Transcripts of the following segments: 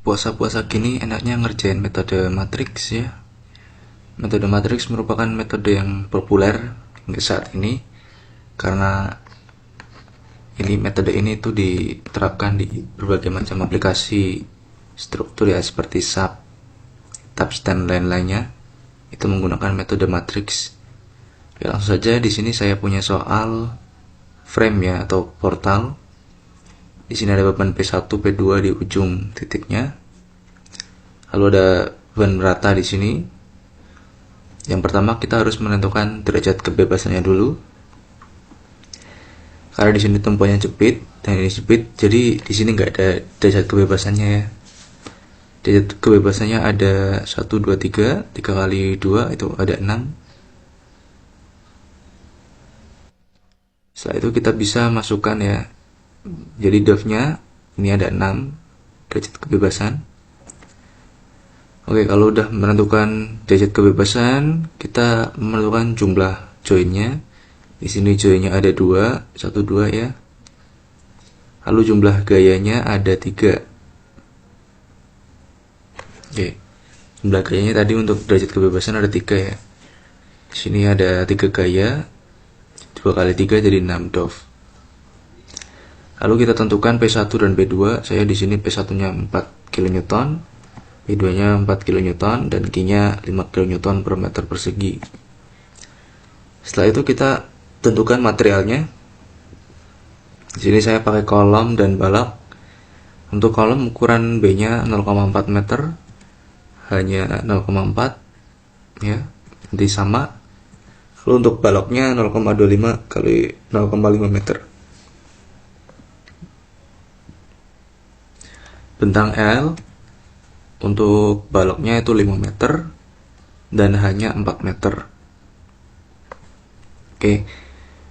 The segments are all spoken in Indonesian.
puasa-puasa gini enaknya ngerjain metode matriks ya. Metode matriks merupakan metode yang populer hingga saat ini karena metode ini tuh diterapkan di berbagai macam aplikasi struktur ya, seperti SAP, TAPS dan lain-lainnya. Itu menggunakan metode matriks. Ya, langsung saja di sini saya punya soal frame ya, atau portal. Di sini ada beban P1, P2 di ujung titiknya. Lalu ada beban rata di sini. Yang pertama kita harus menentukan derajat kebebasannya dulu. Karena di sini tumpuannya jepit dan ini jepit, jadi di sini nggak ada derajat kebebasannya ya. Derajat kebebasannya ada 1, 2, 3, 3 kali 2 itu ada 6. Setelah itu kita bisa masukkan ya. Jadi def-nya ini ada 6 derajat kebebasan. Oke, kalau udah menentukan derajat kebebasan, kita menentukan jumlah joinnya. Di sini joinnya ada 2, 1, 2 ya. Lalu jumlah gayanya ada 3. Oke, jumlah gayanya tadi untuk derajat kebebasan ada 3 ya. Di sini ada 3 gaya, 2 kali 3 jadi 6 DOF. Lalu kita tentukan P1 dan P2. Saya di sini P1-nya 4 kN, P2-nya 4 kN dan Q-nya 5 kN per meter persegi. Setelah itu kita tentukan materialnya. Di sini saya pakai kolom dan balok. Untuk kolom ukuran B-nya 0,4 meter, hanya 0,4 ya, nanti sama. Lalu untuk baloknya 0,25 kali 0,5 meter. Bentang L untuk baloknya itu 5 meter dan hanya 4 meter. Oke,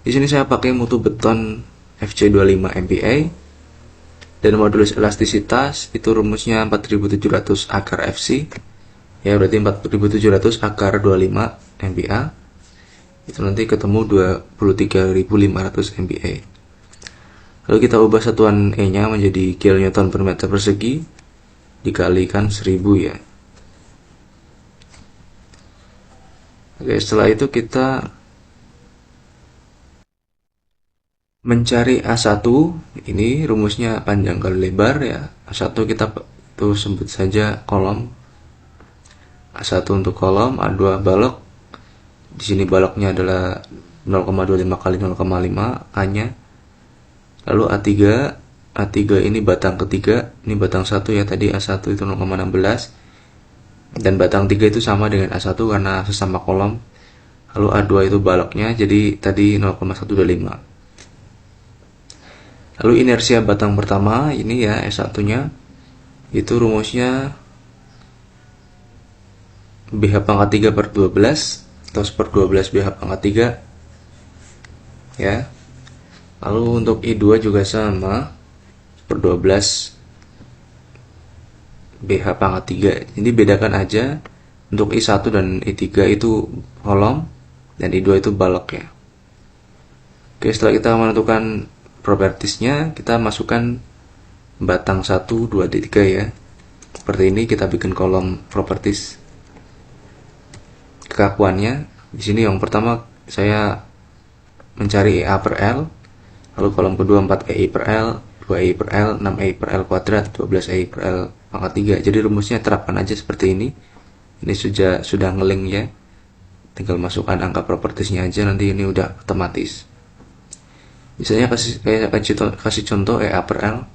di sini saya pakai mutu beton FC25 MPa dan modulus elastisitas itu rumusnya 4700 akar FC. Ya, berarti 4700 akar 25 MPa. Itu nanti ketemu 23.500 MPa. Lalu kita ubah satuan E-nya menjadi kN per meter persegi dikalikan 1000 ya. Oke, setelah itu kita mencari A1. Ini rumusnya panjang kali lebar ya. A1 kita tuh sebut saja kolom. A1 untuk kolom, A2 balok. Di sini baloknya adalah 0,25 kali 0,5 A-nya. Lalu A3 ini batang ketiga, ini batang 1 ya, tadi A1 itu 0,16 dan batang 3 itu sama dengan A1 karena sesama kolom. Lalu A2 itu baloknya, jadi tadi 0,125. Lalu inersia batang pertama ini ya, S1 nya itu rumusnya BH pangkat 3 per 12 atau 1/12 BH pangkat 3 ya. Lalu untuk I2 juga sama, 1/12 BH pangkat 3. Jadi bedakan aja, untuk I1 dan I3 itu kolom dan I2 itu balok ya. Oke, setelah kita menentukan propertiesnya, kita masukkan batang 1, 2, 3 ya. Seperti ini kita bikin kolom properties. Kekakuannya di sini yang pertama saya mencari EA per L. Lalu kolom kedua 4EI per L, 2EI per L, 6EI per L kuadrat, 12EI per L pangkat 3. Jadi rumusnya terapkan aja seperti ini. Ini sudah ngeling ya. Tinggal masukkan angka propertiesnya aja, nanti ini udah otomatis. Misalnya kasih contoh EA per L.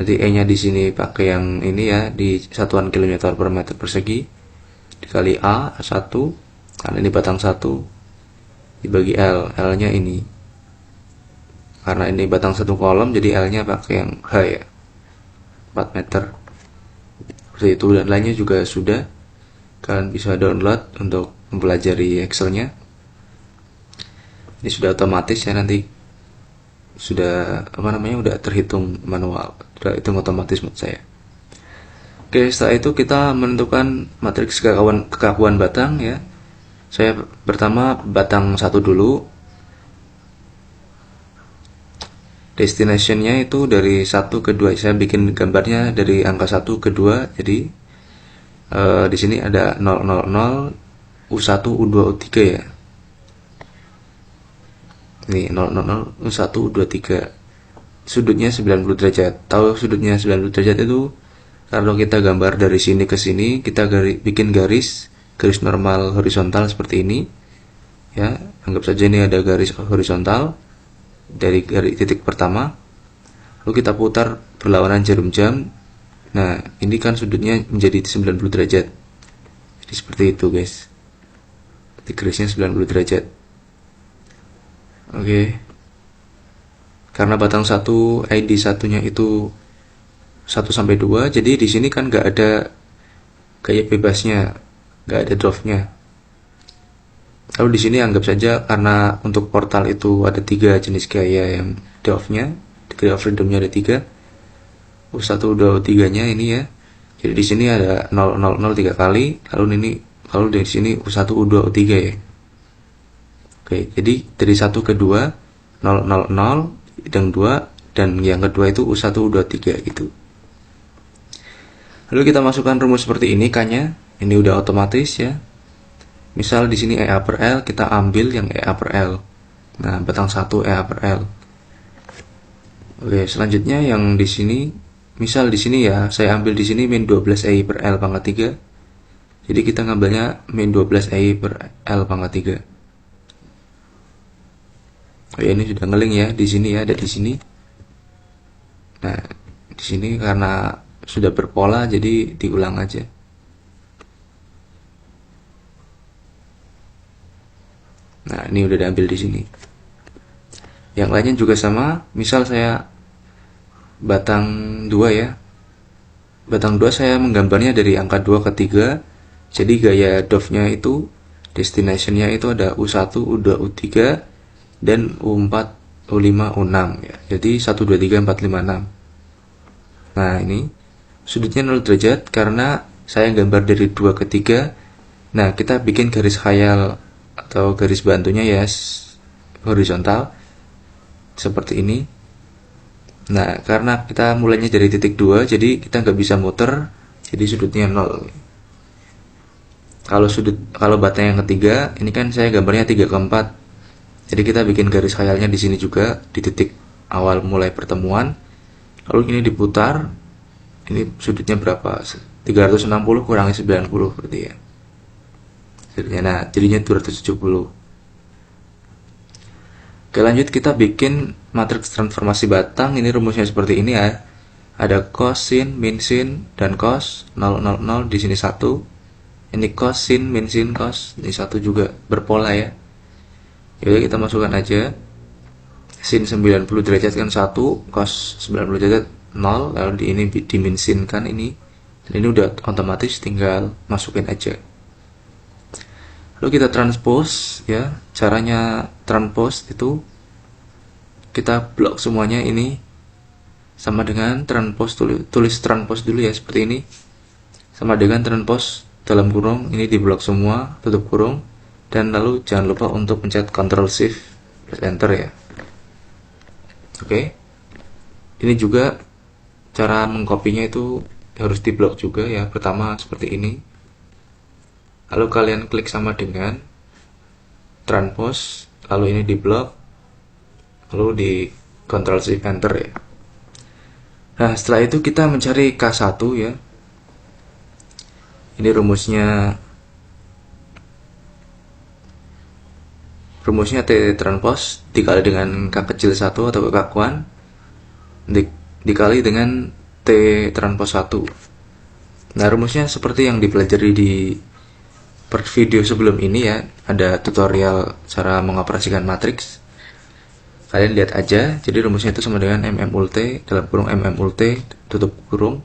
Jadi E-nya di sini pakai yang ini ya, di satuan kN per meter persegi dikali A1 karena ini batang 1 dibagi L, L-nya ini. Karena ini batang 1 kolom, jadi L-nya pakai yang H ya, 4 meter. Seperti itu, dan lainnya juga sudah. Kalian bisa download untuk mempelajari Excel-nya. Ini sudah otomatis ya, nanti sudah udah terhitung manual, sudah hitung otomatis menurut saya. Oke, setelah itu kita menentukan matriks kekakuan batang ya. Saya pertama batang 1 dulu. Destinationnya itu dari 1 ke 2. Saya bikin gambarnya dari angka 1 ke 2. Jadi di sini ada 000, U1, U2, U3 ya. Ini 000, U1, U2, U3. Sudutnya 90 derajat. Tahu sudutnya 90 derajat itu kalau kita gambar dari sini ke sini, kita bikin garis normal horizontal seperti ini. Ya, anggap saja ini ada garis horizontal dari titik pertama. Lalu kita putar berlawanan jarum jam. Nah, ini kan sudutnya menjadi 90 derajat. Jadi seperti itu, guys. Garisnya 90 derajat. Oke. Karena batang satu ID satunya itu 1 sampai 2, jadi di sini kan nggak ada gaya bebasnya, nggak ada draftnya. Lalu di sini anggap saja karena untuk portal itu ada 3 jenis gaya yang draftnya, degree of freedomnya ada 3. U1, U2, U3-nya ini ya. Jadi di sini ada 000 3 kali, lalu dari sini U1, U2, U3 ya. Oke, jadi dari 1 ke 2 000 dan 2, dan yang kedua itu U1, U2, U3 gitu. Lalu kita masukkan rumus seperti ini K-nya. Ini udah otomatis ya. Misal di sini EA per L, kita ambil yang EA per L. Nah, batang 1 EA per L. Oke, selanjutnya yang di sini, misal di sini ya, saya ambil di sini min 12 EI per L pangkat 3. Jadi kita ngambilnya min 12 EI per L pangkat 3. Oh ya, ini sudah ngeling ya, di sini ya, ada di sini. Nah, di sini karena sudah berpola jadi diulang aja. Nah, ini udah diambil di sini. Yang lainnya juga sama, misal saya batang 2 ya. Batang 2 saya menggambarnya dari angka 2 ke 3. Jadi gaya dove-nya itu, destination-nya itu ada U1, U2, U3 dan U4, U5, U6 ya. Jadi 1 2 3 4 5 6. Nah, ini sudutnya 0 derajat karena saya gambar dari 2 ke 3. Nah, kita bikin garis khayal atau garis bantunya ya horizontal seperti ini. Nah, karena kita mulainya dari titik 2, jadi kita nggak bisa muter, jadi sudutnya 0. Kalau batang yang ketiga, ini kan saya gambarnya 3 ke 4. Jadi kita bikin garis khayalnya di sini juga di titik awal mulai pertemuan. Lalu ini diputar. Ini sudutnya berapa? 360 kurangi 90 berarti ya. Nah, jadinya 270. Oke, lanjut kita bikin matriks transformasi batang. Ini rumusnya seperti ini ya. Ada cos, sin, min, sin, dan cos 0 0 0 di sini 1. Ini cos, sin, min, sin, cos. Ini 1 juga berpola ya. Jadi kita masukkan aja sin 90 derajat kan 1, cos 90 derajat 0, lalu ini diminsinkan ini. Dan ini udah otomatis, tinggal masukin aja. Lalu kita transpose ya. Caranya transpose itu kita blok semuanya ini sama dengan transpose, tulis transpose dulu ya seperti ini. Sama dengan transpose dalam kurung, ini diblok semua, tutup kurung. Dan lalu jangan lupa untuk pencet Ctrl Shift plus Enter ya. Oke. Ini juga cara mengkopinya itu harus diblok juga ya. Pertama seperti ini. Lalu kalian klik sama dengan transpose, lalu ini diblok, lalu di Ctrl Shift Enter ya. Nah, setelah itu kita mencari K1 ya. Ini rumusnya T transpose dikali dengan K kecil 1 atau kekakuan dikali dengan T transpose 1. Nah, rumusnya seperti yang dipelajari di video sebelum ini ya. Ada tutorial cara mengoperasikan matriks. Kalian lihat aja. Jadi rumusnya itu sama dengan MM ulte dalam kurung MM ulte tutup kurung.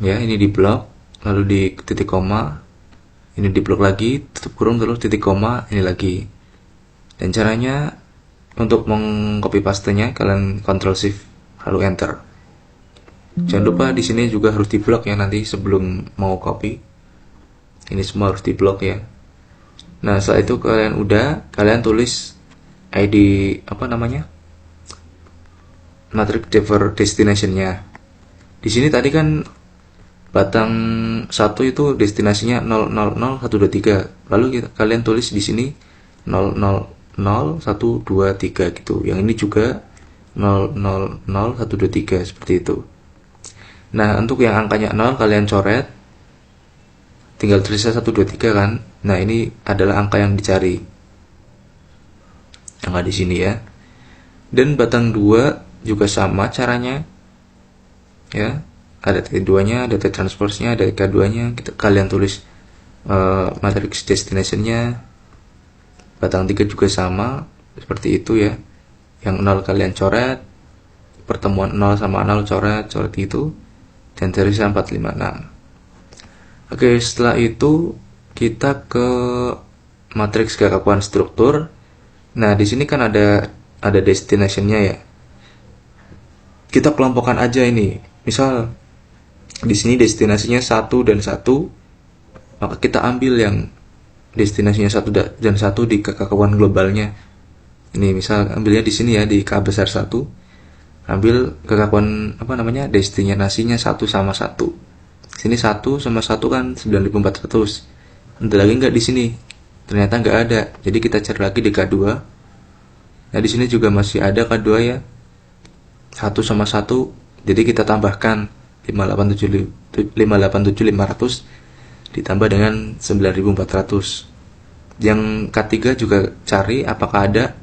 Ya, ini diblok, lalu di titik koma. Ini diblok lagi, tutup kurung, terus titik koma, ini lagi. Dan caranya untuk mengcopy pastenya kalian Ctrl Shift lalu Enter. Jangan lupa di sini juga harus diblok ya nanti sebelum mau copy. Ini semua harus diblok ya. Nah, setelah itu kalian tulis ID matrix destination-nya. Di sini tadi kan batang 1 itu destinasinya 000 123. Lalu kalian tulis di sini 0000123 gitu. Yang ini juga 0000123 seperti itu. Nah, untuk yang angkanya 0 kalian coret, tinggal tulisnya 123 kan. Nah, ini adalah angka yang dicari. Angka di sini ya. Dan batang 2 juga sama caranya. Ya, ada T2-nya, ada T transverse-nya, ada K2-nya. Kalian tulis matrix destination-nya. Batang 3 juga sama, seperti itu ya. Yang 0 kalian coret, pertemuan 0 sama 0 coret gitu. Dan tulisnya 456. Oke, setelah itu kita ke matriks kekakuan struktur. Nah, di sini kan ada destination-nya ya. Kita kelompokkan aja ini. Misal di sini destinasinya 1 dan 1, maka kita ambil yang destinasinya 1 dan 1 di kekakuan globalnya. Ini misal ambilnya di sini ya, di K besar 1. Ambil kekakuan destinasinya 1 sama 1. Sini 1 sama 1 kan 9400. Ada lagi nggak di sini? Ternyata nggak ada. Jadi kita cari lagi di K2. Nah, di sini juga masih ada K2 ya. 1 sama 1. Jadi kita tambahkan 587.500 ditambah dengan 9.400. Yang K3 juga cari apakah ada,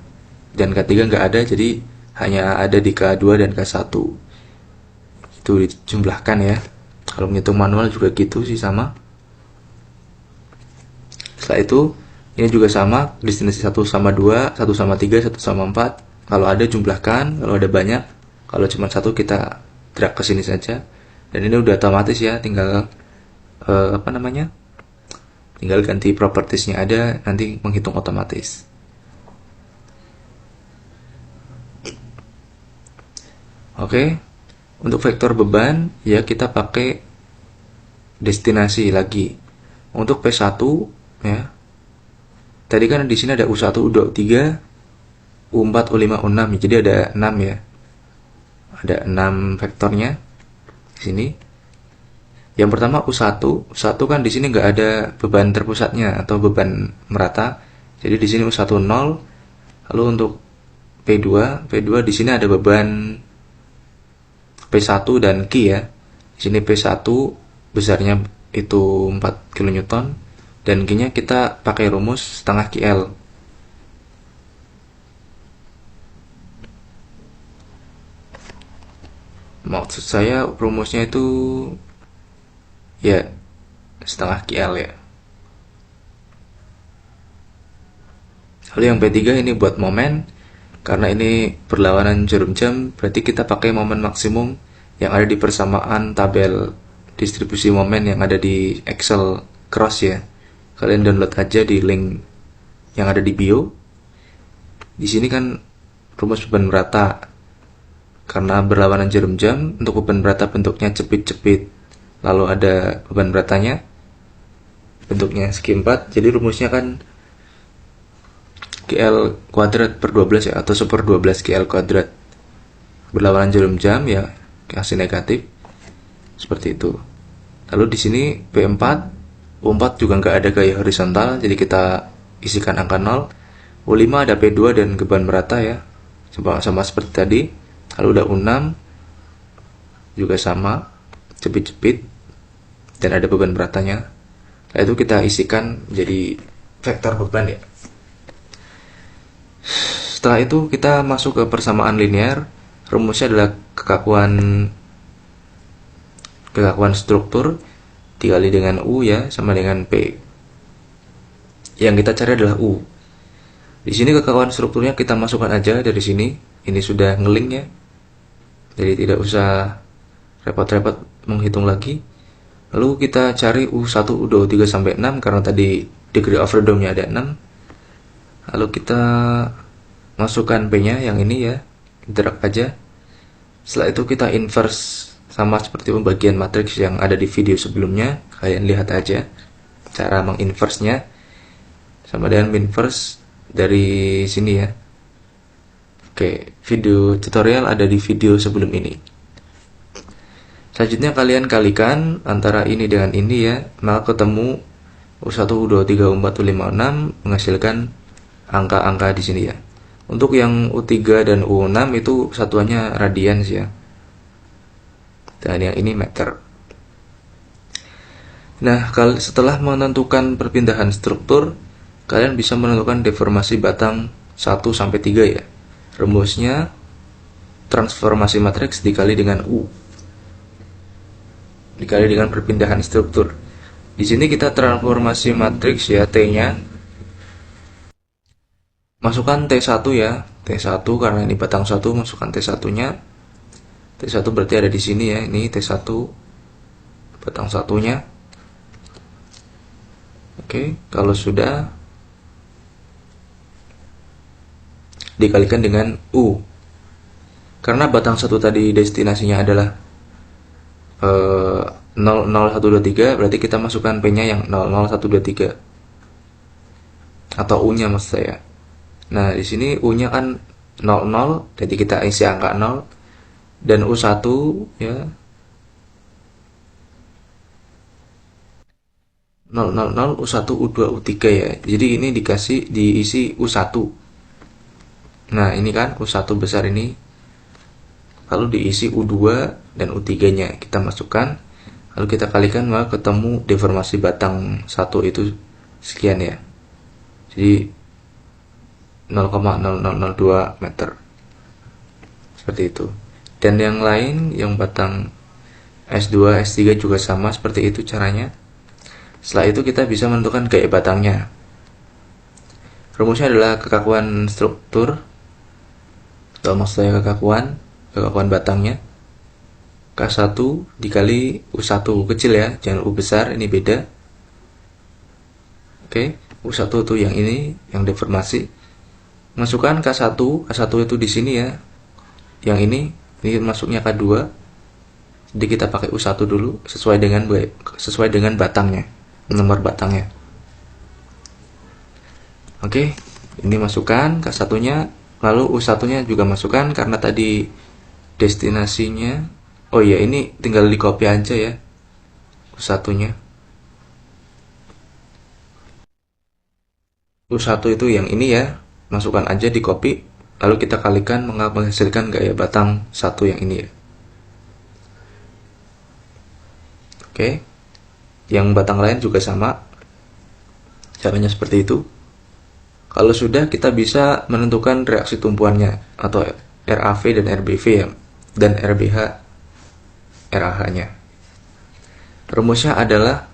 dan K3 nggak ada, jadi hanya ada di K2 dan K1. Itu dijumlahkan ya. Kalau menghitung manual juga gitu sih sama. Setelah itu ini juga sama, destinasi 1 sama 2, 1 sama 3, 1 sama 4. Kalau ada jumlahkan, kalau ada banyak. Kalau cuma 1 kita drag ke sini saja. Dan ini udah otomatis ya, tinggal tinggal ganti propertiesnya ada, nanti menghitung otomatis. Oke, untuk vektor beban ya kita pakai destinasi lagi. Untuk P1 ya. Tadi kan di sini ada U1, U2, U3, U4, U5, U6. Jadi ada 6 ya. Ada 6 vektornya di sini. Yang pertama U1 kan di sini nggak ada beban terpusatnya atau beban merata. Jadi di sini U1 0. Lalu untuk P2 di sini ada beban P1 dan Q ya. Di sini P1 besarnya itu 4 kN dan Q-nya kita pakai rumus setengah KL. Maksud saya rumusnya itu ya setengah KL ya. Lalu yang P3 ini buat momen. Karena ini berlawanan jarum jam, berarti kita pakai momen maksimum yang ada di persamaan tabel distribusi momen yang ada di Excel Cross ya. Kalian download aja di link yang ada di bio. Di sini kan rumus beban merata. Karena berlawanan jarum jam, untuk beban merata bentuknya cepit-cepit. Lalu ada beban meratanya bentuknya segi 4. Jadi rumusnya kan KL kuadrat per 12 ya, atau 1/12 KL kuadrat. Berlawanan jarum jam ya, kasih negatif. Seperti itu. Lalu di sini P4, U4 juga nggak ada gaya horizontal, jadi kita isikan angka 0. U5 ada P2 dan beban merata ya, sama seperti tadi. Lalu udah U6 juga sama, cepit-cepit, dan ada beban meratanya. Lalu itu kita isikan jadi vektor beban ya. Setelah itu kita masuk ke persamaan linear. Rumusnya adalah kekakuan struktur dikali dengan U ya, sama dengan P. Yang kita cari adalah U. Di sini kekakuan strukturnya kita masukkan aja dari sini. Ini sudah ngeling ya. Jadi tidak usah repot-repot menghitung lagi. Lalu kita cari U1, U2, U3 sampai 6 karena tadi degree of freedom-nya ada 6. Lalu kita masukkan P-nya yang ini ya, drag aja. Setelah itu kita inverse sama seperti pembagian matriks yang ada di video sebelumnya. Kalian lihat aja cara menginverse-nya, sama dengan inverse dari sini ya. Oke, video tutorial ada di video sebelum ini. Selanjutnya kalian kalikan antara ini dengan ini ya, maka ketemu U1, U2, U3, U4, U5, U6 menghasilkan angka-angka di sini ya. Untuk yang U3 dan U6 itu satuannya radians ya. Dan yang ini meter. Nah, setelah menentukan perpindahan struktur, kalian bisa menentukan deformasi batang 1 sampai 3 ya. Rumusnya transformasi matriks dikali dengan U. Dikali dengan perpindahan struktur. Di sini kita transformasi matriks ya, T-nya. Masukkan T1 ya, T1 karena ini batang 1, masukkan T1-nya. T1 berarti ada di sini ya, ini T1 batang satunya. Oke, kalau sudah dikalikan dengan U. Karena batang satu tadi destinasinya adalah 00123, berarti kita masukkan P-nya yang 00123 atau U-nya maksud saya. Nah, di sini U-nya kan 00, jadi kita isi angka 0 dan U1 ya 000 U1 U2 U3 ya. Jadi ini diisi U1. Nah, ini kan U1 besar ini. Lalu diisi U2 dan U3-nya kita masukkan. Lalu kita kalikan maka ketemu deformasi batang 1 itu sekian ya. Jadi 0,0002 meter. Seperti itu. Dan yang lain yang batang S2, S3 juga sama seperti itu caranya. Setelah itu kita bisa menentukan gaya batangnya. Rumusnya adalah kekakuan struktur. Kalau maksud saya kekakuan batangnya K1 dikali U1 kecil ya, jangan U besar, ini beda. Oke, U1 itu yang ini, yang deformasi. Masukkan K1 itu di sini ya. Yang ini masuknya K2. Jadi kita pakai U1 dulu sesuai dengan batangnya, nomor batangnya. Oke, ini masukkan K1-nya, lalu U1-nya juga masukkan karena tadi destinasinya. Oh iya, ini tinggal di copy aja ya. U1-nya. U1 itu yang ini ya, masukkan aja di copy, lalu kita kalikan menghasilkan gaya batang 1 yang ini ya. Oke. Yang batang lain juga sama. Caranya seperti itu. Kalau sudah, kita bisa menentukan reaksi tumpuannya atau RAV dan RBV ya, dan RBH RAH-nya. Rumusnya adalah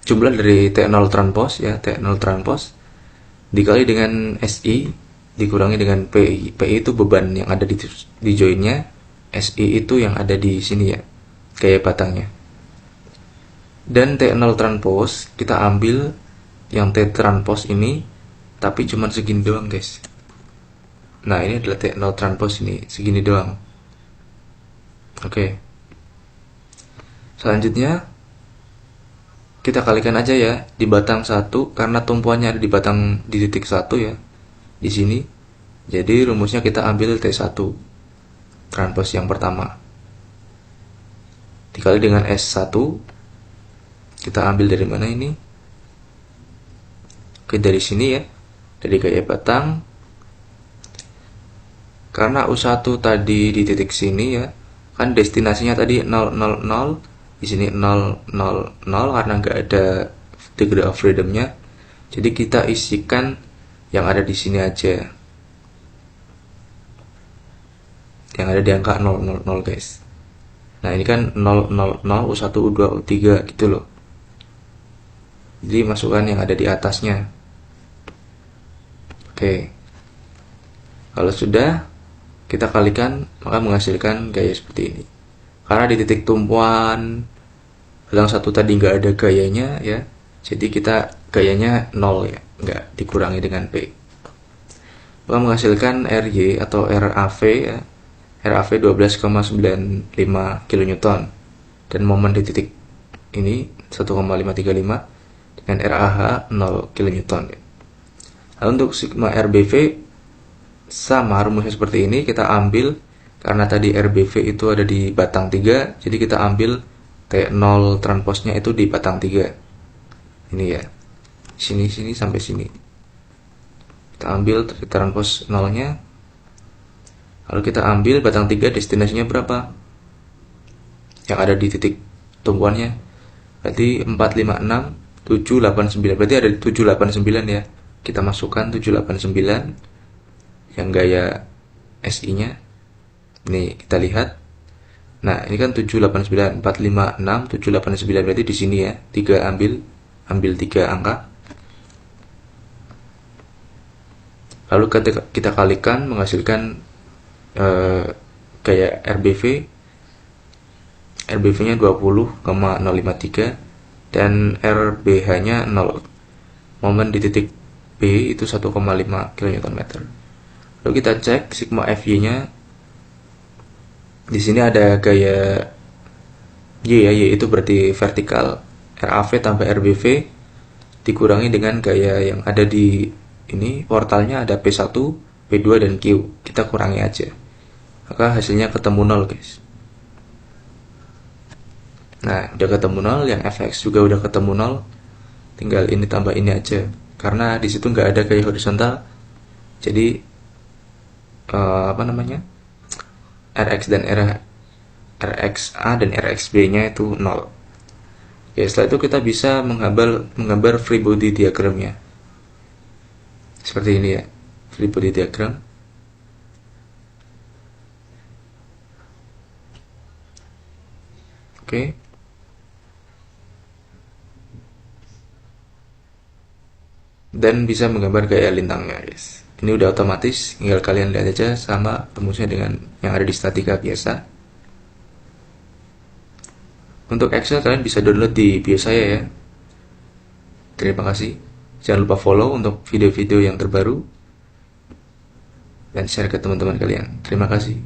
jumlah dari T0 transpose ya, T0 transpose dikali dengan SI dikurangi dengan PI. PI itu beban yang ada di joinnya, SI itu yang ada di sini ya, gaya batangnya. Dan T0 transpose kita ambil yang T transpose ini, tapi cuma segini doang guys. Nah, ini adalah T0 transpose ini, segini doang. Oke. Selanjutnya kita kalikan aja ya di batang 1 karena tumpuannya ada di titik 1 ya. Di sini. Jadi rumusnya kita ambil T1 transpose yang pertama. Dikali dengan S1. Kita ambil dari mana ini? Oke, dari sini ya. Dari gaya batang. Karena U1 tadi di titik sini ya. Kan destinasinya tadi 000. Di sini 000 karena nggak ada degree of freedom-nya. Jadi kita isikan yang ada di sini aja. Yang ada di angka 000 guys. Nah, ini kan 000 U1 U2 U3 gitu loh. Jadi masukkan yang ada di atasnya. Oke. Kalau sudah, kita kalikan maka menghasilkan gaya seperti ini. Karena di titik tumpuan batang 1 tadi nggak ada gayanya ya, jadi kita gayanya 0 ya, nggak dikurangi dengan P. Maka menghasilkan RY atau RAV ya, RAV 12,95 kN dan momen di titik ini 1,535 dengan RAH 0 kN ya. Lalu untuk sigma RBV Sama rumusnya seperti ini, kita ambil karena tadi RBV itu ada di batang 3, jadi kita ambil T0 transposnya itu di batang 3. Ini ya. Sini sampai sini. Kita ambil transpos 0-nya. Lalu kita ambil batang 3, destinasinya berapa? Yang ada di titik tumpuannya. Berarti 456 789. Berarti ada 789 ya. Kita masukkan 789 yang gaya SI-nya. Nih, kita lihat. Nah, ini kan 789, 456, 789. Berarti di sini ya. 3 ambil 3 angka. Lalu kita kalikan menghasilkan gaya RBV. RBV-nya 20,053 dan RBH-nya 0. Momen di titik B itu 1,5 kN/m. Lalu kita cek sigma FY-nya. Di sini ada gaya Y ya, Y itu berarti vertikal. RAV tambah RBV dikurangi dengan gaya yang ada di ini, portalnya ada P1, P2 dan Q. Kita kurangi aja. Maka hasilnya ketemu 0, guys. Nah, udah ketemu 0, yang FX juga udah ketemu 0. Tinggal ini tambah ini aja. Karena di situ nggak ada gaya horizontal. Jadi RX dan RXA dan RXB-nya itu 0. Ya, setelah itu kita bisa menggambar free body diagramnya. Seperti ini ya, free body diagram. Oke. Dan bisa menggambar gaya lintangnya, guys. Ini udah otomatis, tinggal kalian lihat aja sama rumusnya dengan yang ada di statika biasa. Untuk Excel kalian bisa download di bio saya ya. Terima kasih. Jangan lupa follow untuk video-video yang terbaru dan share ke teman-teman kalian. Terima kasih.